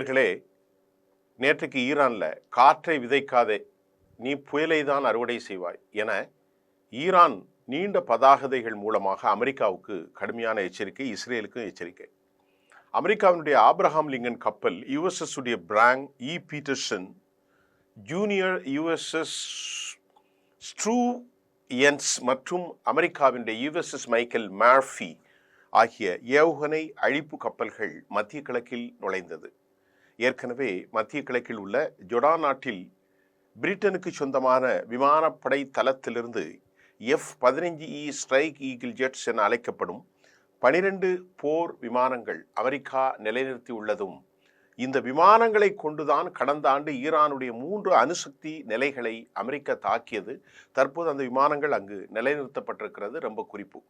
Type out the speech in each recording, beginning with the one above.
நேயர்களே, நேற்றைக்கு ஈரானில் காற்றை விதைக்காதே, நீ புயலை தான் அறுவடை செய்வாய் என ஈரான் நீண்ட பதாகைகள் மூலமாக அமெரிக்காவுக்கு கடுமையான எச்சரிக்கை, இஸ்ரேலுக்கும் எச்சரிக்கை. அமெரிக்காவினுடைய ஆப்ரஹாம் லிங்கன் கப்பல் யுஎஸ்எஸ் உடைய பிராங் இ பீட்டர்சன் ஜூனியர், யுஎஸ்எஸ் ஸ்ட்ரூயன்ஸ் மற்றும் அமெரிக்காவினுடைய யுஎஸ்எஸ் மைக்கேல் மார்ஃபி ஆகிய ஏவுகணை அழிப்பு கப்பல்கள் மத்திய கிழக்கில் நுழைந்தது. ஏற்கனவே மத்திய கிழக்கில் உள்ள ஜொர்டான் நாட்டில் பிரிட்டனுக்கு சொந்தமான விமானப்படை தளத்திலிருந்து F-15E ஸ்ட்ரைக் ஈகிள் ஜெட்ஸ் என அழைக்கப்படும் 12 போர் விமானங்கள் அமெரிக்கா நிலைநிறுத்தியுள்ளதும், இந்த விமானங்களை கொண்டுதான் கடந்த ஆண்டு ஈரானுடைய 3 அணுசக்தி நிலைகளை அமெரிக்கா தாக்கியது. தற்போது அந்த விமானங்கள் அங்கு நிலைநிறுத்தப்பட்டிருக்கிறது. ரொம்ப குறிப்பு.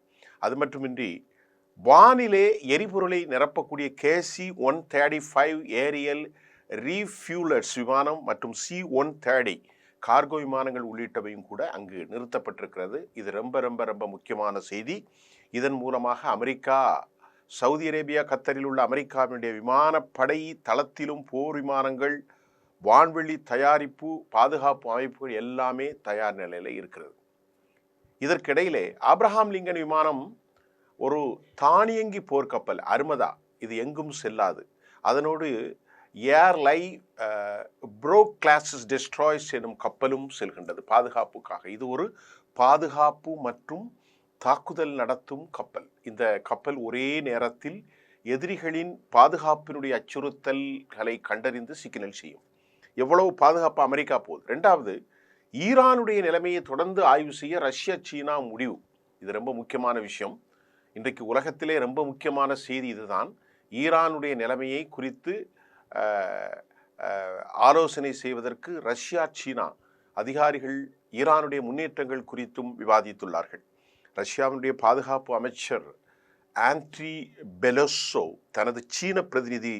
அது மட்டுமின்றி வானிலே எரிபொருளை நிரப்பக்கூடிய KC-135 ஏரியல் ரீஃபியூலர்ஸ் விமானம் மற்றும் C-130 கார்கோ விமானங்கள் உள்ளிட்டவையும் கூட அங்கு நிறுத்தப்பட்டிருக்கிறது. இது ரொம்ப ரொம்ப ரொம்ப முக்கியமான செய்தி. இதன் மூலமாக அமெரிக்கா, சவுதி அரேபியா, கத்தரில் உள்ள அமெரிக்காவினுடைய விமானப்படை தளத்திலும் போர் விமானங்கள், வான்வெளி தயாரிப்பு, பாதுகாப்பு அமைப்புகள் எல்லாமே தயார் நிலையில் இருக்கிறது. இதற்கிடையிலே ஆப்ரஹாம் லிங்கன் விமானம் ஒரு தானியங்கி போர்க்கப்பல், அர்மதா. இது எங்கும் செல்லாது. அதனோடு ஏர்லை ப்ரோக் கிளாஸஸ் டெஸ்ட்ராய்ஸ் எனும் கப்பலும் செல்கின்றது பாதுகாப்புக்காக. இது ஒரு பாதுகாப்பு மற்றும் தாக்குதல் நடத்தும் கப்பல். இந்த கப்பல் ஒரே நேரத்தில் எதிரிகளின் பாதுகாப்பினுடைய அச்சுறுத்தல்களை கண்டறிந்து சிக்னல் செய்யும். எவ்வளவு பாதுகாப்பு அமெரிக்கா போகுது. ரெண்டாவது, ஈரானுடைய நிலைமையை தொடர்ந்து ஆய்வு செய்ய ரஷ்யா, சீனா முடிவு. இது ரொம்ப முக்கியமான விஷயம். இன்றைக்கு உலகத்திலே ரொம்ப முக்கியமான செய்தி இதுதான். ஈரானுடைய நிலைமையை குறித்து ஆலோசனை செய்வதற்கு ரஷ்யா, சீனா அதிகாரிகள் ஈரானுடைய முன்னேற்றங்கள் குறித்தும் விவாதித்துள்ளார்கள். ரஷ்யாவினுடைய பாதுகாப்பு அமைச்சர் ஆண்ட்ரி பெலோசோ தனது சீன பிரதிநிதி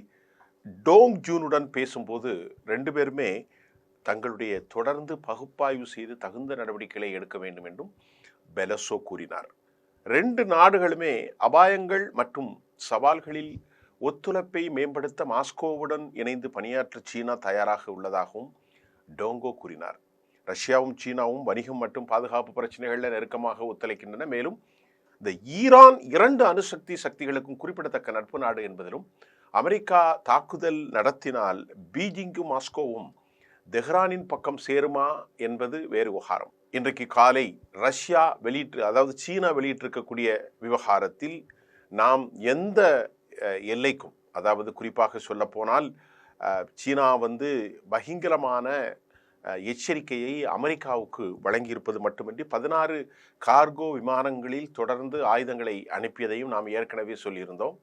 டோங் ஜூனுடன் பேசும்போது 2 பேருமே தங்களுடைய தொடர்ந்து பகுப்பாய்வு செய்து தகுந்த நடவடிக்கைகளை எடுக்க வேண்டும் என்றும் பெலோசோ கூறினார். 2 நாடுகளுமே அபாயங்கள் மற்றும் சவால்களில் ஒத்துழைப்பை மேம்படுத்த மாஸ்கோவுடன் இணைந்து பணியாற்ற சீனா தயாராக உள்ளதாகவும் டோங்கோ கூறினார். ரஷ்யாவும் சீனாவும் வணிகம் மற்றும் பாதுகாப்பு பிரச்சனைகளில் நெருக்கமாக ஒத்துழைக்கின்றன. மேலும் இந்த ஈரான் 2 அணுசக்தி சக்திகளுக்கும் குறிப்பிடத்தக்க நட்பு நாடு என்பதிலும் அமெரிக்கா தாக்குதல் நடத்தினால் பீஜிங்கும் மாஸ்கோவும் தெஹ்ரானின் பக்கம் சேருமா என்பது வேறு விவகாரம். இன்றைக்கு காலை ரஷ்யா அதாவது சீனா வெளியிட்டிருக்கக்கூடிய விவகாரத்தில் நாம் எந்த எல்லைக்கும், அதாவது குறிப்பாக சொல்ல போனால் சீனா பயங்கரமான எச்சரிக்கையை அமெரிக்காவுக்கு வழங்கியிருப்பது மட்டுமின்றி 16 கார்கோ விமானங்களில் தொடர்ந்து ஆயுதங்களை அனுப்பியதையும் நாம் ஏற்கனவே சொல்லியிருந்தோம்.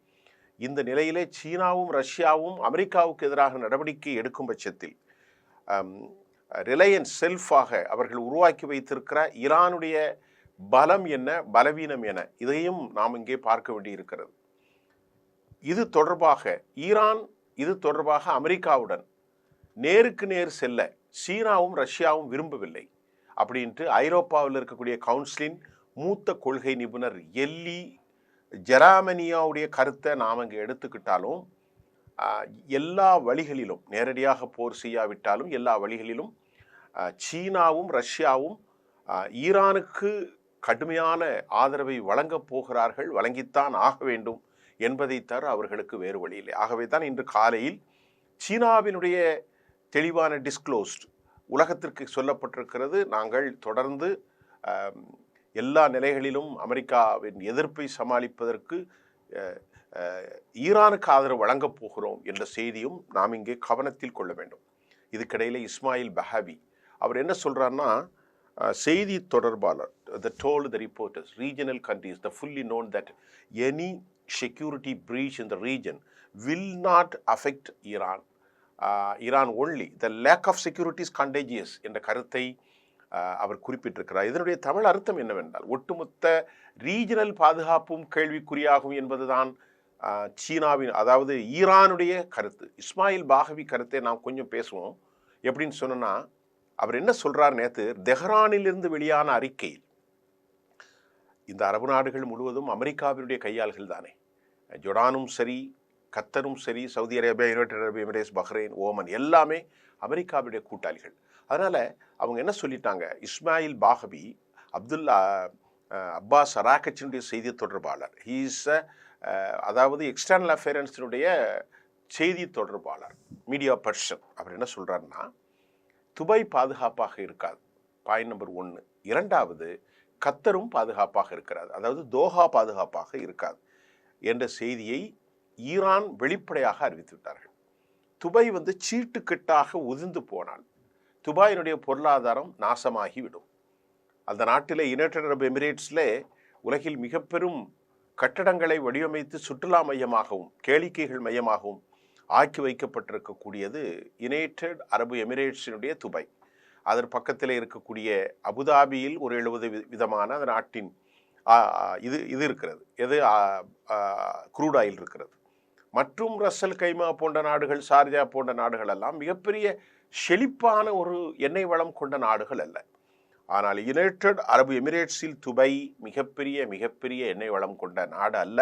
இந்த நிலையிலே சீனாவும் ரஷ்யாவும் அமெரிக்காவுக்கு எதிராக நடவடிக்கை எடுக்கும் பட்சத்தில் ரிலையன்ஸ் செல்ஃபாக அவர்கள் உருவாக்கி வைத்திருக்கிற ஈரானுடைய பலம் என்ன, பலவீனம் என, இதையும் நாம் இங்கே பார்க்க வேண்டியிருக்கிறது. இது தொடர்பாக அமெரிக்காவுடன் நேருக்கு நேர் செல்ல சீனாவும் ரஷ்யாவும் விரும்பவில்லை அப்படின்ட்டு ஐரோப்பாவில் இருக்கக்கூடிய கவுன்சிலின் மூத்த கொள்கை நிபுணர் எல்லி ஜெராமனியாவுடைய கருத்தை நாம் இங்கே எடுத்துக்கிட்டாலும், எல்லா வழிகளிலும் நேரடியாக போர் செய்யாவிட்டாலும் எல்லா வழிகளிலும் சீனாவும் ரஷ்யாவும் ஈரானுக்கு கடுமையான ஆதரவை வழங்கப் போகிறார்கள், வழங்கித்தான் ஆக வேண்டும் என்பதை தவிர அவர்களுக்கு வேறு வழி இல்லை. ஆகவே தான் இன்று காலையில் சீனாவினுடைய தெளிவான டிஸ்க்ளோஸ்ட் உலகத்திற்கு சொல்லப்பட்டிருக்கிறது. நாங்கள் தொடர்ந்து எல்லா நிலைகளிலும் அமெரிக்காவின் எதிர்ப்பை சமாளிப்பதற்கு ஈரானுக்கு ஆதரவு வழங்கப் போகிறோம் என்ற செய்தியும் நாம் இங்கே கவனத்தில் கொள்ள வேண்டும். இதுக்கிடையில் இஸ்மாயில் பஹாவி அவர் என்ன சொல்றாருன்னா, செய்தி தொடர்பாளர் told the reporters, regional countries, the fully known that any security breach in the region will not affect Iran only. The lack of security is contagious என்ற கருத்தை அவர் குறிப்பிட்டிருக்கிறார். இதனுடைய தமிழ் அர்த்தம் என்னவென்றால், ஒட்டுமொத்த ரீஜனல் பாதுகாப்பும் கேள்விக்குறியாகும் என்பதுதான் சீனாவின், அதாவது ஈரானுடைய கருத்து. இஸ்மாயில் பாகவி கருத்தை நாம் கொஞ்சம் பேசுவோம். எப்படின்னு சொன்னா, அவர் என்ன சொல்றார், நேற்று தெஹ்ரானிலிருந்து வெளியான அறிக்கையில் இந்த அரபு நாடுகள் முழுவதும் அமெரிக்காவினுடைய கையாள்கள் தானே, ஜொர்டானும் சரி, கத்தரும் சரி, சவுதி அரேபியா, யுனைடெட் அரபு எமிரேட்ஸ், பஹ்ரைன், ஓமன் எல்லாமே அமெரிக்காவுடைய கூட்டாளிகள். அதனால் அவங்க என்ன சொல்லிட்டாங்க, இஸ்மாயில் பாகவி அப்துல்லா அப்பாஸ் அராக்கச்சினுடைய செய்தி தொடர்பாளர், அதாவது எக்ஸ்டர்னல் அஃபேரன்ஸினுடைய செய்தி தொடர்பாளர், மீடியா பர்சன், அவர் என்ன சொல்கிறாருன்னா, துபாய் பாதுகாப்பாக இருக்காது, பாயிண்ட் நம்பர் 1. இரண்டாவது, கத்தரும் பாதுகாப்பாக இருக்கிறாது, அதாவது தோஹா பாதுகாப்பாக இருக்காது என்ற செய்தியை ஈரான் வெளிப்படையாக அறிவித்துவிட்டார்கள். துபாய் சீட்டுக்கட்டாக உதிர்ந்து போனால் துபாயினுடைய பொருளாதாரம் நாசமாகிவிடும். அந்த நாட்டில் யுனைடெட் அரபு எமிரேட்ஸில் உலகில் மிக பெரும் கட்டடங்களை வடிவமைத்து சுற்றுலா மையமாகவும் கேளிக்கைகள் மையமாகவும் ஆக்கி வைக்கப்பட்டிருக்கக்கூடியது யுனைடெட் அரபு எமிரேட்ஸினுடைய துபாய். அதன் பக்கத்தில் இருக்கக்கூடிய அபுதாபியில் ஒரு 70 விதமான அந்த நாட்டின் இது இருக்கிறது, க்ரூட் ஆயில் இருக்கிறது. மற்றும் ரசல் கைமா போன்ற நாடுகள், சார்ஜா போன்ற நாடுகள் எல்லாம் மிகப்பெரிய செழிப்பான ஒரு எண்ணெய் வளம் கொண்ட நாடுகள் அல்ல. ஆனால் யுனைடெட் அரபு எமிரேட்ஸில் துபாய் மிகப்பெரிய எண்ணெய் வளம் கொண்ட நாடு அல்ல,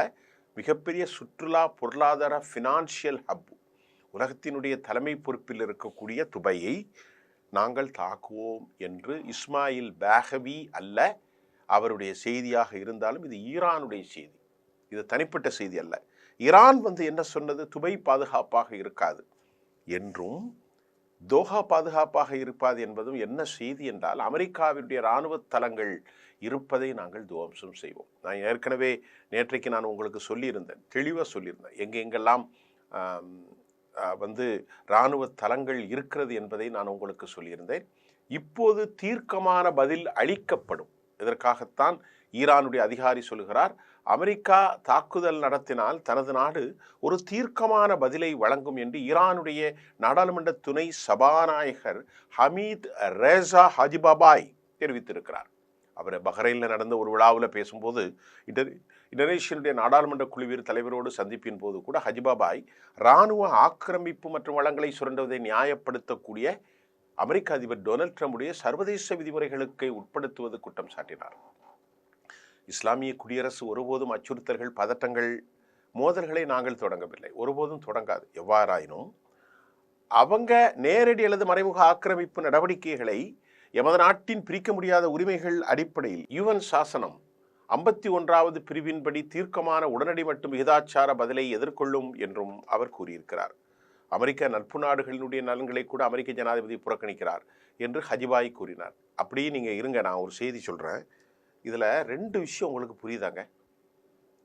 மிகப்பெரிய சுற்றுலா பொருளாதார ஃபினான்ஷியல் ஹப். உலகத்தினுடைய தலைமை பொறுப்பில் இருக்கக்கூடிய துபாயை நாங்கள் தாக்குவோம் என்று இஸ்மாயில் பாகவி அல்ல அவருடைய செய்தியாக இருந்தாலும் இது ஈரானுடைய செய்தி, இது தனிப்பட்ட செய்தி அல்ல. ஈரான் என்ன சொன்னது, துபாய் பாதுகாப்பாக இருக்காது என்றும் தோஹா பாதுகாப்பாக இருப்பாது என்பதும் என்ன செய்தி என்றால், அமெரிக்காவினுடைய இராணுவ தளங்கள் இருப்பதை நாங்கள் துவம்சம் செய்வோம். நான் ஏற்கனவே நேற்றைக்கு நான் உங்களுக்கு சொல்லியிருந்தேன், தெளிவாக சொல்லியிருந்தேன், எங்கெங்கெல்லாம் இராணுவ தளங்கள் இருக்கிறது என்பதை நான் உங்களுக்கு சொல்லியிருந்தேன். இப்போது தீர்க்கமான பதில் அளிக்கப்படும். இதற்காகத்தான் ஈரானுடைய அதிகாரி சொல்கிறார், அமெரிக்கா தாக்குதல் நடத்தினால் தனது நாடு ஒரு தீர்க்கமான பதிலை வழங்கும் என்று ஈரானுடைய நாடாளுமன்ற துணை சபாநாயகர் ஹமீத் ரேசா ஹஜிபாபாய் தெரிவித்திருக்கிறார். அவர் பஹ்ரைனில் நடந்த ஒரு விழாவில் பேசும்போது, இந்தோனேஷியனுடைய நாடாளுமன்ற குழுவின் தலைவரோடு சந்திப்பின் போது கூட ஹஜிபாபாய் இராணுவ ஆக்கிரமிப்பு மற்றும் வளங்களை சுரண்டுவதை நியாயப்படுத்தக்கூடிய அமெரிக்க அதிபர் டொனால்ட் ட்ரம்புடைய சர்வதேச விதிமுறைகளுக்கு உட்படுத்துவது குற்றம் சாட்டினார். இஸ்லாமிய குடியரசு ஒருபோதும் அச்சுறுத்தல்கள், பதட்டங்கள், மோதல்களை நாங்கள் தொடங்கவில்லை, ஒருபோதும் தொடங்காது. எவ்வாறாயினும் அவங்க நேரடி அல்லது மறைமுக ஆக்கிரமிப்பு நடவடிக்கைகளை எமது நாட்டின் பிரிக்க முடியாத உரிமைகள் அடிப்படையில் யுஎன் சாசனம் 51வது பிரிவின்படி தீர்க்கமான உடனடி மற்றும் விகிதாச்சார பதிலை எதிர்கொள்ளும் என்றும் அவர் கூறியிருக்கிறார். அமெரிக்க நட்பு நாடுகளினுடைய நலன்களை கூட அமெரிக்க ஜனாதிபதி புறக்கணிக்கிறார் என்று ஹஜிபாய் கூறினார். அப்படியே நீங்கள் இருங்க, நான் ஒரு செய்தி சொல்கிறேன். இதில் 2 விஷயம் உங்களுக்கு புரியுதாங்க.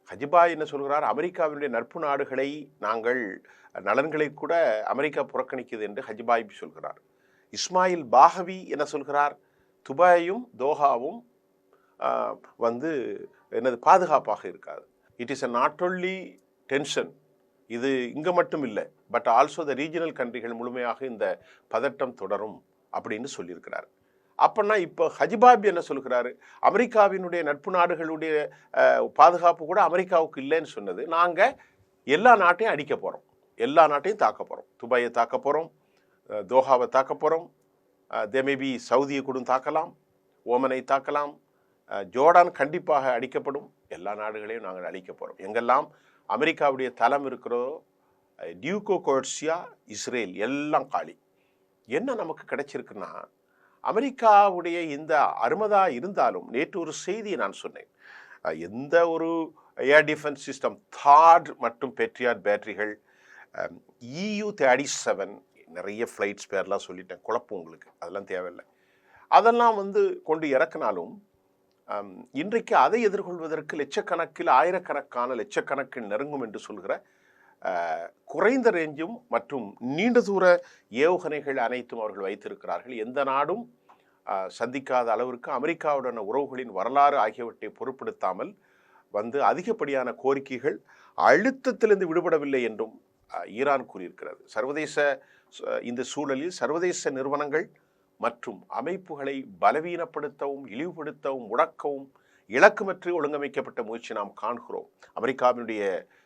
ஹஜிபாய் என்ன சொல்கிறார், அமெரிக்காவினுடைய நட்பு நாடுகளை நாங்கள் நலன்களை கூட அமெரிக்கா புறக்கணிக்குது என்று ஹஜிபாய் சொல்கிறார். இஸ்மாயில் பாகவி என்ன சொல்கிறார், துபாயும் தோஹாவும் பாதுகாப்பாக இருக்காது. It is a not only tension, இது இங்கே மட்டும் இல்லை, பட் ஆல்சோ த ரீஜனல் கண்ட்ரிகள் முழுமையாக இந்த பதட்டம் தொடரும் அப்படின்னு சொல்லியிருக்கிறார். அப்படின்னா இப்போ ஹஜிபாபி என்ன சொல்கிறாரு, அமெரிக்காவினுடைய நட்பு நாடுகளுடைய பாதுகாப்பு கூட அமெரிக்காவுக்கு இல்லைன்னு சொன்னது, நாங்கள் எல்லா நாட்டையும் அடிக்க போகிறோம், எல்லா நாட்டையும் தாக்க போகிறோம், துபாயை தாக்க போகிறோம், தோஹாவை தாக்க போகிறோம், தேமேபி சவுதியை கூட தாக்கலாம், ஓமனை தாக்கலாம், ஜோர்டான் கண்டிப்பாக அடிக்கப்படும், எல்லா நாடுகளையும் நாங்கள் அழிக்க போகிறோம். எங்கெல்லாம் அமெரிக்காவுடைய தளம் இருக்கிறதோ, டியூகோ கோர்சியா, இஸ்ரேல் எல்லாம் காலி. என்ன நமக்கு கிடைச்சிருக்குன்னா, அமெரிக்காவுடைய இந்த அருமதா இருந்தாலும் நேற்று ஒரு செய்தியை நான் சொன்னேன், எந்த ஒரு ஏர் டிஃபென்ஸ் சிஸ்டம் தாட் மற்றும் பெட்ரியாட் பேட்டரிகள், EU-37 நிறைய ஃப்ளைட்ஸ் பேர்லாம் சொல்லிட்டேன், குழப்பம் உங்களுக்கு, அதெல்லாம் தேவையில்லை, அதெல்லாம் கொண்டு இறக்குனாலும் இன்றைக்கு அதை எதிர்கொள்வதற்கு லட்சக்கணக்கில் ஆயிரக்கணக்கான லட்சக்கணக்கில் நெருங்கும் என்று சொல்கிற குறைந்த ரேஞ்சும் மற்றும் நீண்ட தூர ஏவுகணைகள் அனைத்தும் அவர்கள் வைத்திருக்கிறார்கள். எந்த நாடும் சந்திக்காத அளவிற்கு அமெரிக்காவுடன உறவுகளின் வரலாறு ஆகியவற்றை பொருட்படுத்தாமல் அதிகப்படியான கோரிக்கைகள் அழுத்தத்திலிருந்து விடுபடவில்லை என்றும் ஈரான் கூறியிருக்கிறது. சர்வதேச இந்த சூழலில் சர்வதேச நிறுவனங்கள் மற்றும் அமைப்புகளை பலவீனப்படுத்தவும் இழிவுபடுத்தவும் முடக்கவும் இலக்குமற்று ஒழுங்கமைக்கப்பட்ட முயற்சி நாம் காண்கிறோம். அமெரிக்காவினுடைய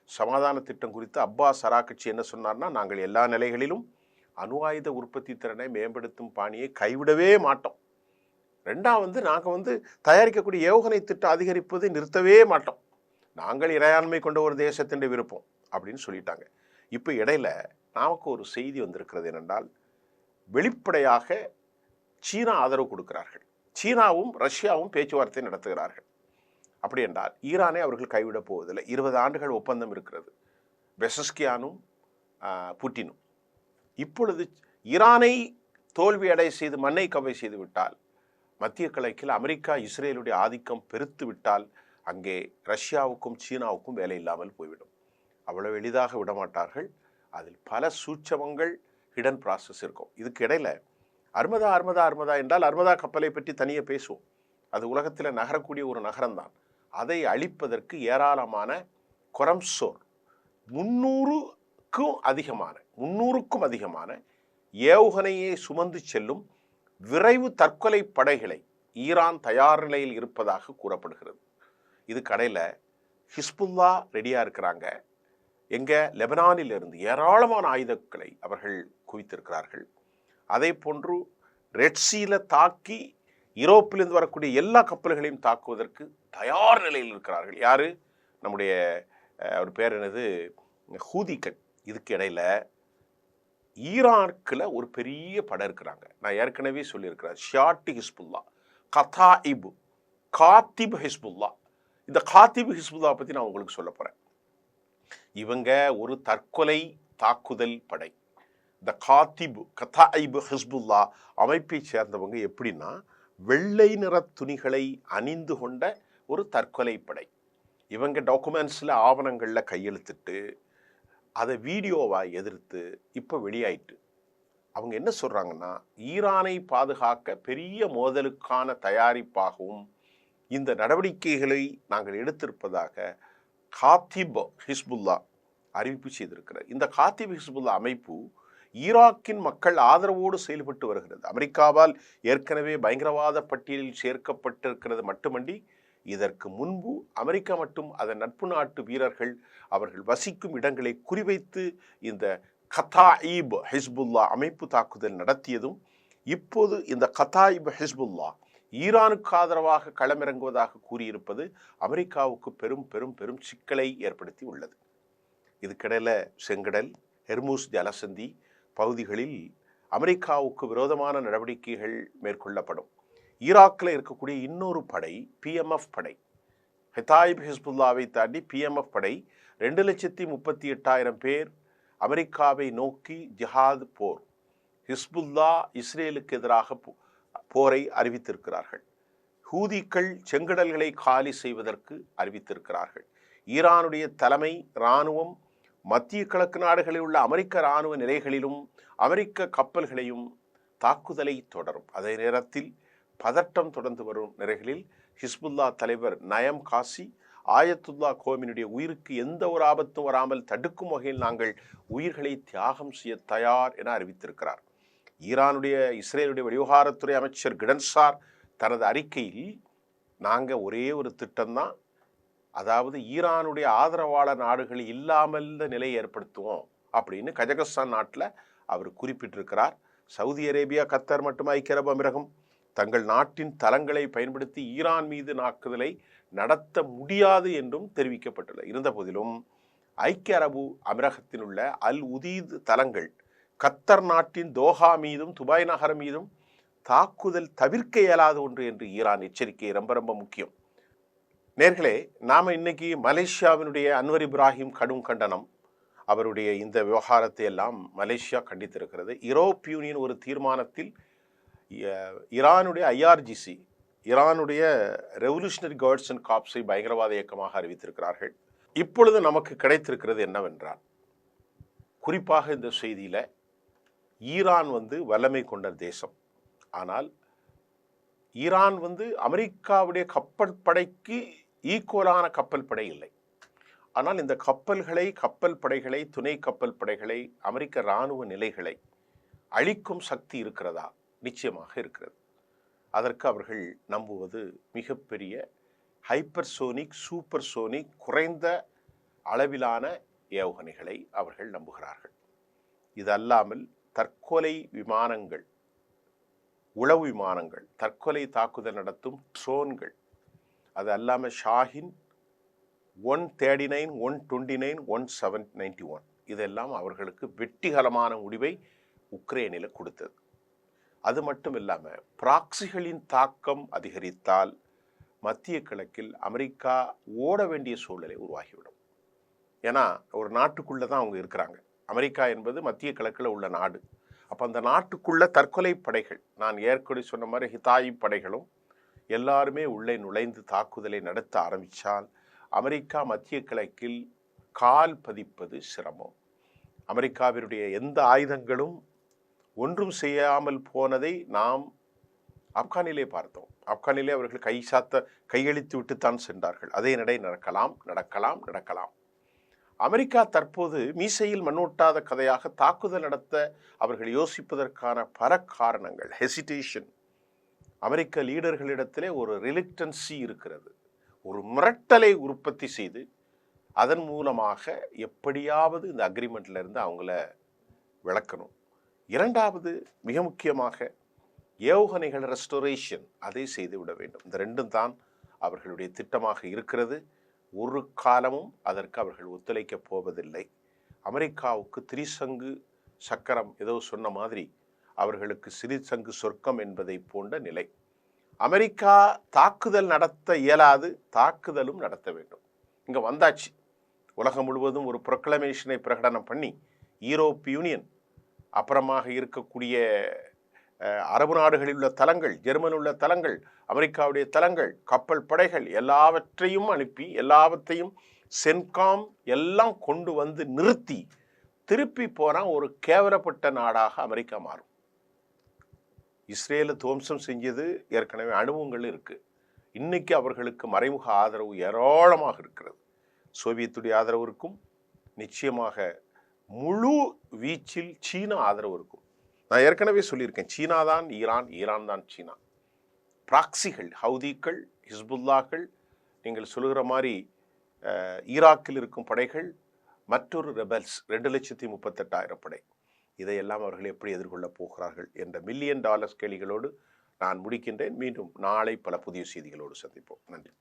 சமாதான திட்டம் குறித்து அப்பாஸ் அராக்கச்சி என்ன சொன்னார்னா, நாங்கள் எல்லா நிலைகளிலும் அணு ஆயுத உற்பத்தி திறனை மேம்படுத்தும் பாணியை கைவிடவே மாட்டோம். ரெண்டாவது, நாங்கள் தயாரிக்கக்கூடிய ஏவுகணை திட்டம் அதிகரிப்பதை நிறுத்தவே மாட்டோம். நாங்கள் இறையாண்மை கொண்ட ஒரு தேசத்தின் விருப்பம் அப்படின்னு சொல்லிட்டாங்க. இப்போ இடையில நமக்கு ஒரு செய்தி வந்திருக்கிறது என்னென்றால், வெளிப்படையாக சீனா ஆதரவு கொடுக்கிறார்கள். சீனாவும் ரஷ்யாவும் பேச்சுவார்த்தை நடத்துகிறார்கள். அப்படி என்றால் ஈரானை அவர்கள் கைவிடப் போவதில்லை. 20 ஆண்டுகள் ஒப்பந்தம் இருக்கிறது. பெசஸ்கியானும் புட்டினும். இப்பொழுது ஈரானை தோல்வியடை செய்து மண்ணை கவை செய்து விட்டால், மத்திய கிழக்கில் அமெரிக்கா இஸ்ரேலுடைய ஆதிக்கம் பெருத்து விட்டால், அங்கே ரஷ்யாவுக்கும் சீனாவுக்கும் வேலை இல்லாமல் போய்விடும். அவ்வளவு எளிதாக விடமாட்டார்கள். அதில் பல சூட்சமங்கள், ஹிடன் ப்ராசஸ் இருக்கும். இதுக்கு இடையில அர்மதா அர்மதா அர்மதா என்றால் அர்மதா கப்பலை பற்றி தனியே பேசுவோம். அது உலகத்தில் நகரக்கூடிய ஒரு நகரம்தான். அதை அழிப்பதற்கு ஏராளமான கொரம்சோர் 300க்கும் அதிகமான ஏவுகணையை சுமந்து செல்லும் விரைவு தற்கொலை படைகளை ஈரான் தயார் நிலையில் இருப்பதாக கூறப்படுகிறது. இது கடையில் ஹிஸ்புல்லா ரெடியாக இருக்கிறாங்க. எங்கே? லெபனானில் இருந்து ஏராளமான ஆயுதங்களை அவர்கள் குவித்திருக்கிறார்கள். அதே போன்று ரெட்சீல தாக்கி யூரோப்பிலிருந்து வரக்கூடிய எல்லா கப்பல்களையும் தாக்குவதற்கு தயார் நிலையில் இருக்கிறார்கள். யாரு? நம்முடைய ஒரு பேர் என்னது, ஹூதிகள். இதுக்கு இடையில ஈராக்கில் ஒரு பெரிய படம் இருக்கிறாங்க. நான் ஏற்கனவே சொல்லியிருக்கிறேன். ஷியாட்டி ஹிஸ்புல்லா, காத்திப் ஹிஸ்புல்லா. இந்த காத்திப் ஹிஸ்புல்லா பற்றி நான் உங்களுக்கு சொல்ல போகிறேன். இவங்க ஒரு தற்கொலை தாக்குதல் படை. இந்த கதாயிப் ஹிஸ்புல்லா அமைப்பை சேர்ந்தவங்க எப்படின்னா, வெள்ளை நிற துணிகளை அணிந்து கொண்ட ஒரு தற்கொலை படை. இவங்க டாக்குமெண்ட்ஸில் ஆவணங்களில் கையெழுத்திட்டு அதை வீடியோவாக எதிர்த்து இப்போ வெளியாயிட்டு அவங்க என்ன சொல்கிறாங்கன்னா, ஈரானை பாதுகாக்க பெரிய மோதலுக்கான தயாரிப்பாகவும் இந்த நடவடிக்கைகளை நாங்கள் எடுத்திருப்பதாக காத்திப் ஹிஸ்புல்லா அறிவிப்பு செய்திருக்கிறார். இந்த காத்திப் ஹிஸ்புல்லா அமைப்பு ஈராக்கின் மக்கள் ஆதரவோடு செயல்பட்டு வருகிறது. அமெரிக்காவால் ஏற்கனவே பயங்கரவாத பட்டியலில் சேர்க்கப்பட்டிருக்கிறது மட்டுமன்றி, இதற்கு முன்பு அமெரிக்கா மற்றும் அதன் நட்பு நாட்டு வீரர்கள் அவர்கள் வசிக்கும் இடங்களை குறிவைத்து இந்த கதாயிப் ஹிஸ்புல்லா அமைப்பு தாக்குதல் நடத்தியதும், இப்போது இந்த கதாயிப் ஹிஸ்புல்லா ஈரானுக்கு ஆதரவாக களமிறங்குவதாக கூறியிருப்பது அமெரிக்காவுக்கு பெரும் பெரும் பெரும் சிக்கலை ஏற்படுத்தி உள்ளது. இதுக்கிடையில் செங்கடல், ஹெர்மூஸ் ஜலசந்தி பகுதிகளில் அமெரிக்காவுக்கு விரோதமான நடவடிக்கைகள் மேற்கொள்ளப்படும். ஈராக்கில் இருக்கக்கூடிய இன்னொரு படை பிஎம்எஃப் படை, கதாயிப் ஹிஸ்புல்லாவை தாண்டி பிஎம்எஃப் படை 2,38,000 பேர் அமெரிக்காவை நோக்கி ஜிஹாத் போர், ஹிஸ்புல்லா இஸ்ரேலுக்கு எதிராக போரை அறிவித்திருக்கிறார்கள். ஹூதிகள் செங்கடல்களை காலி செய்வதற்கு அறிவித்திருக்கிறார்கள். ஈரானுடைய தலைமை இராணுவம் மத்திய கிழக்கு நாடுகளில் உள்ள அமெரிக்க இராணுவ நிலைகளிலும் அமெரிக்க கப்பல்களையும் தாக்குதலை தொடரும். அதே நேரத்தில் பதட்டம் தொடர்ந்து வரும் நிலைகளில் ஹிஸ்புல்லா தலைவர் நயம் காசி ஆயத்துல்லா கோமினுடைய உயிருக்கு எந்த ஒரு ஆபத்தும் வராமல் தடுக்கும் வகையில் நாங்கள் உயிர்களை தியாகம் செய்ய தயார் என அறிவித்திருக்கிறார். ஈரானுடைய இஸ்ரேலுடைய வெளிவிவகாரத்துறை அமைச்சர் கிடன்சார் தனது அறிக்கையில், நாங்கள் ஒரே ஒரு திட்டம்தான், அதாவது ஈரானுடைய ஆதரவாளர் நாடுகள் இல்லாமல் நிலை ஏற்படுத்துவோம் அப்படின்னு கஜகஸ்தான் நாட்டில் அவர் குறிப்பிட்டிருக்கிறார். சவுதி அரேபியா, கத்தார் மற்றும் ஐக்கிய அரபு அமீரகம் தங்கள் நாட்டின் தளங்களை பயன்படுத்தி ஈரான் மீது தாக்குதலை நடத்த முடியாது என்றும் தெரிவிக்கப்பட்டுள்ளது. இருந்த போதிலும் ஐக்கிய அரபு அமீரகத்தில் உள்ள அல் உதீத் தளங்கள், கத்தர் நாட்டின் தோஹா மீதும் துபாய் நகரம் மீதும் தாக்குதல் தவிர்க்க இயலாத ஒன்று என்று ஈரான் எச்சரிக்கை ரொம்ப ரொம்ப முக்கியம். நேர்களே, நாம் இன்னைக்கு மலேசியாவினுடைய அன்வர் இப்ராஹிம் கடும் கண்டனம், அவருடைய இந்த விவகாரத்தை எல்லாம் மலேசியா கண்டித்திருக்கிறது. யூரோப் யூனியன் ஒரு தீர்மானத்தில் ஈரானுடைய ஐஆர்ஜிசி, ஈரானுடைய ரெவல்யூஷனரி கார்ட்ஸ் அண்ட் காப்ஸை பயங்கரவாத இயக்கமாக அறிவித்திருக்கிறார்கள். இப்பொழுது நமக்கு கிடைத்திருக்கிறது என்னவென்றால், குறிப்பாக இந்த செய்தியில் ஈரான் வல்லமை கொண்ட தேசம். ஆனால் ஈரான் அமெரிக்காவுடைய கப்பல் படைக்கு ஈக்குவலான கப்பல் படை இல்லை. ஆனால் இந்த கப்பல் படைகளை துணை கப்பல் படைகளை அமெரிக்க இராணுவ நிலைகளை அழிக்கும் சக்தி இருக்கிறதா? நிச்சயமாக இருக்கிறது. அதற்கு அவர்கள் நம்புவது மிகப்பெரிய ஹைப்பர்சோனிக், சூப்பர்சோனிக், குறைந்த அளவிலான ஏவுகணைகளை அவர்கள் நம்புகிறார்கள். இது அல்லாமல் தற்கொலை விமானங்கள், உளவு விமானங்கள், தற்கொலை தாக்குதல் நடத்தும் ட்ரோன்கள், அது அல்லாமல் ஷாஹின் 139, 129, 1791 இதெல்லாம் அவர்களுக்கு வெற்றிகரமான முடிவை உக்ரைனில் கொடுத்தது. அது மட்டும் இல்லாமல் ப்ராக்சிகளின் தாக்கம் அதிகரித்தால் மத்திய கிழக்கில் அமெரிக்கா ஓட வேண்டிய சூழ்நிலை உருவாகிவிடும். ஏன்னா ஒரு நாட்டுக்குள்ளே தான் அவங்க இருக்கிறாங்க. அமெரிக்கா என்பது மத்திய கிழக்கில் உள்ள நாடு. அப்போ அந்த நாட்டுக்குள்ள தற்கொலை படைகள், நான் ஏற்கனவே சொன்ன மாதிரி ஹிதாயி படைகளும் எல்லாருமே உள்ளே நுழைந்து தாக்குதலை நடத்த ஆரம்பித்தால் அமெரிக்கா மத்திய கிழக்கில் கால் பதிப்பது சிரமம். அமெரிக்காவினுடைய எந்த ஆயுதங்களும் ஒன்றும் செய்யாமல் போனதை நாம் ஆப்கானிலே பார்த்தோம். ஆப்கானிலே அவர்கள் கையளித்து விட்டுத்தான் சென்றார்கள். அதே நடக்கலாம். அமெரிக்கா தற்போது மீசையில் மண்ணூட்டாத கதையாக தாக்குதல் நடத்த அவர்கள் யோசிப்பதற்கான பல காரணங்கள், ஹெசிடேஷன். அமெரிக்க லீடர்களிடத்திலே ஒரு ரிலிக்டன்சி இருக்கிறது. ஒரு மிரட்டலை உற்பத்தி செய்து அதன் மூலமாக எப்படியாவது இந்த அக்ரிமெண்ட்ல இருந்து அவங்கள விளக்கணும். இரண்டாவது, மிக முக்கியமாக ஏவுகணைகள் ரெஸ்டோரேஷன், அதை செய்து விட வேண்டும். இந்த ரெண்டும் தான் அவர்களுடைய திட்டமாக இருக்கிறது. ஒரு காலமும் அதற்கு அவர்கள் ஒத்துழைக்கப் போவதில்லை. அமெரிக்காவுக்கு திரிசங்கு சக்கரம் ஏதோ சொன்ன மாதிரி அவர்களுக்கு சிறிசங்கு சொர்க்கம் என்பதை போன்ற நிலை. அமெரிக்கா தாக்குதல் நடத்த இயலாது, தாக்குதலும் நடத்த வேண்டும். இங்கே வந்தாச்சு. உலகம் முழுவதும் ஒரு ப்ரொக்ளமேஷனை பிரகடனம் பண்ணி யூரோப் யூனியன், அப்புறமாக இருக்கக்கூடிய அரபு நாடுகளில் உள்ள தளங்கள், ஜெர்மன் உள்ள தளங்கள், அமெரிக்காவுடைய தளங்கள், கப்பல் படைகள் எல்லாவற்றையும் அனுப்பி எல்லாவற்றையும் சென்காம் எல்லாம் கொண்டு வந்து நிறுத்தி திருப்பி போனால் ஒரு கேவலப்பட்ட நாடாக அமெரிக்கா மாறும். இஸ்ரேலை துவம்சம் செஞ்சது ஏற்கனவே அனுபவங்கள் இருக்குது. இன்னைக்கு அவர்களுக்கு மறைமுக ஆதரவு ஏராளமாக இருக்கிறது. சோவியத்துடைய ஆதரவு இருக்கும், நிச்சயமாக முழு வீச்சில் சீனா ஆதரவு இருக்கும். நான் ஏற்கனவே சொல்லியிருக்கேன், சீனா தான் ஈரான், ஈரான் தான் சீனா. ப்ராக்சிகள், ஹவுதிகள், ஹிஸ்புல்லாக்கள், நீங்கள் சொல்லுகிற மாதிரி ஈராக்கில் இருக்கும் படைகள், மற்றொரு ரெபல்ஸ் 2,38,000 படை. இதையெல்லாம் அவர்கள் எப்படி எதிர்கொள்ளப் போகிறார்கள் என்ற $1,000,000 கேள்விகளோடு நான் முடிக்கின்றேன். மீண்டும் நாளை பல புதிய செய்திகளோடு சந்திப்போம். நன்றி.